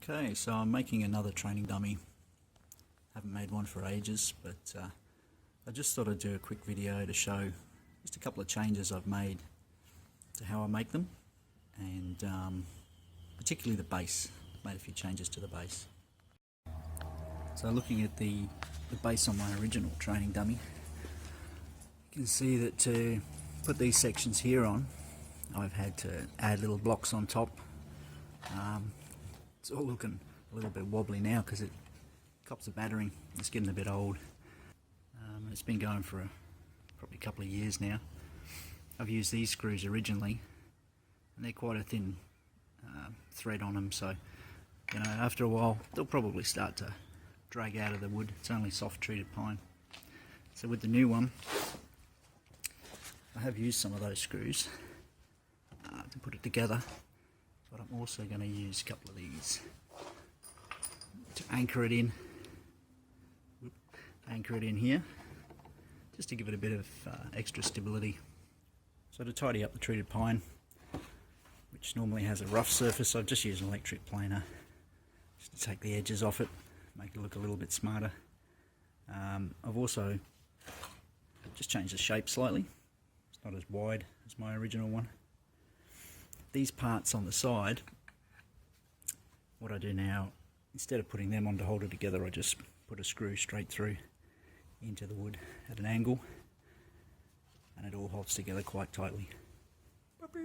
Okay, so I'm making another training dummy. Haven't made one for ages, but I just thought I'd do a quick video to show just a couple of changes I've made to how I make them, and particularly the base. I've made a few changes to the base. So looking at the base on my original training dummy, you can see that to put these sections here on, I've had to add little blocks on top. It's all looking a little bit wobbly now because it cops a battering. It's getting a bit old. It's been going for probably a couple of years now. I've used these screws originally, and they're quite a thin thread on them, so you know, after a while they'll probably start to drag out of the wood. It's only soft treated pine. So with the new one, I have used some of those screws to put it together, but I'm also going to use a couple of these to anchor it in here, just to give it a bit of extra stability. So to tidy up the treated pine, which normally has a rough surface, I've just used an electric planer just to take the edges off it, make it look a little bit smarter. I've also just changed the shape slightly. It's not as wide as my original one. These parts on the side, what I do now, instead of putting them on to hold it together, I just put a screw straight through into the wood at an angle, and it all holds together quite tightly. I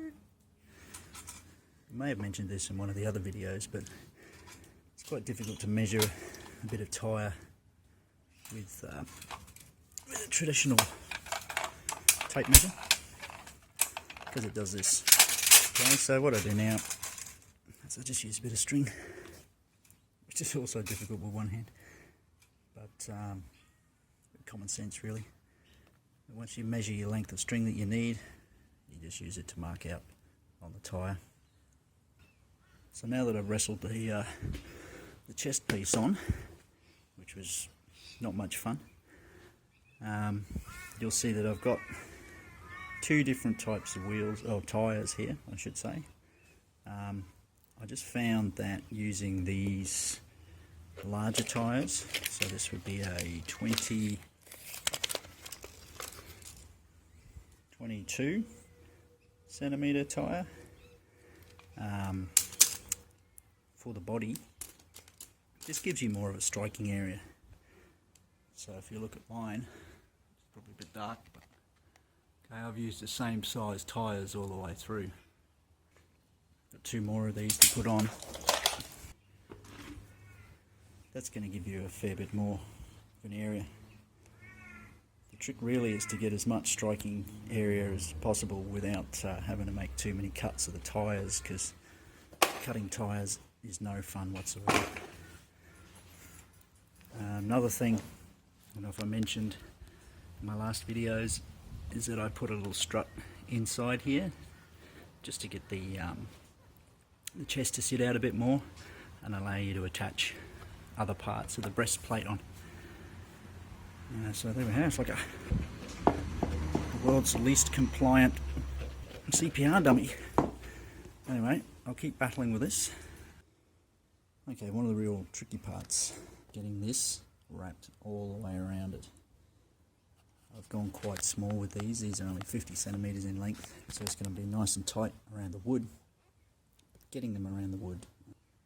may have mentioned this in one of the other videos, but it's quite difficult to measure a bit of tyre with a traditional tape measure, because it does this. Okay, so what I do now is I just use a bit of string, which is also difficult with one hand, but common sense really. And once you measure your length of string that you need, you just use it to mark out on the tyre. So now that I've wrestled the chest piece on, which was not much fun, you'll see that I've got two different types of wheels, or tyres here, I should say. I just found that using these larger tyres, so this would be a 22 centimetre tyre for the body, just gives you more of a striking area. So if you look at mine, it's probably a bit dark, but okay, I've used the same size tyres all the way through. Got two more of these to put on. That's going to give you a fair bit more of an area. The trick really is to get as much striking area as possible without having to make too many cuts of the tyres, because cutting tyres is no fun whatsoever. Another thing, I don't know if I mentioned in my last videos, is that I put a little strut inside here just to get the chest to sit out a bit more and allow you to attach other parts of the breastplate on. So there we have, it's like the world's least compliant CPR dummy. Anyway, I'll keep battling with this. Okay, one of the real tricky parts, getting this wrapped all the way around it. I've gone quite small with these. These are only 50 centimetres in length, so it's going to be nice and tight around the wood. But getting them around the wood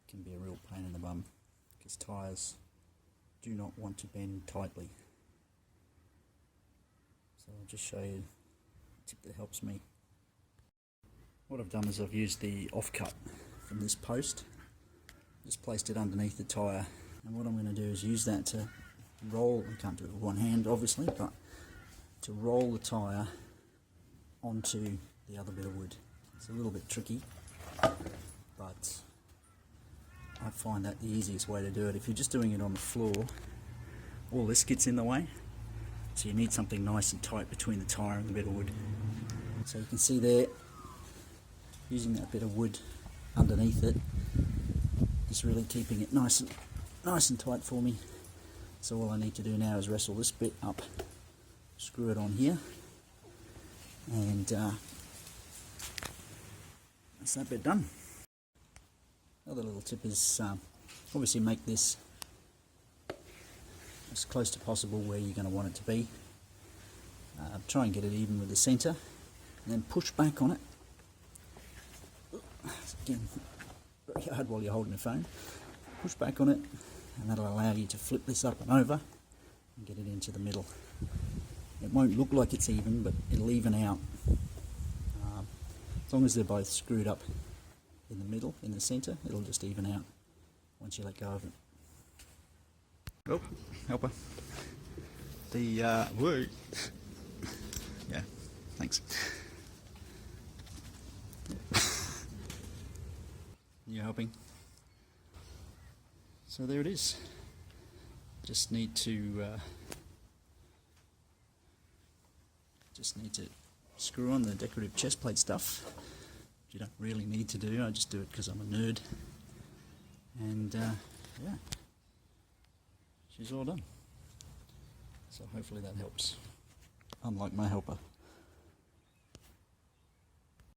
can be a real pain in the bum, because tyres do not want to bend tightly. So I'll just show you a tip that helps me. What I've done is I've used the offcut from this post, just placed it underneath the tyre, and what I'm going to do is use that to roll, I can't do it with one hand obviously, but to roll the tyre onto the other bit of wood. It's a little bit tricky, but I find that the easiest way to do it. If you're just doing it on the floor, all this gets in the way, so you need something nice and tight between the tyre and the bit of wood. So you can see there, using that bit of wood underneath it, just really keeping it nice and tight for me. So all I need to do now is wrestle this bit up, screw it on here, and that's that bit done. Another little tip is Obviously make this as close to possible where you're going to want it to be. Try and get it even with the centre, and then push back on it. Again, very hard while you're holding the phone. Push back on it, and that'll allow you to flip this up and over and get it into the middle. It won't look like it's even, but it'll even out. As long as they're both screwed up in the middle, in the centre, it'll just even out once you let go of it. Oh, helper. Whoa. Yeah, thanks. You helping? So there it is. Just need to screw on the decorative chest plate stuff, which you don't really need to do. I just do it because I'm a nerd. And yeah, she's all done. So hopefully that helps. Unlike my helper.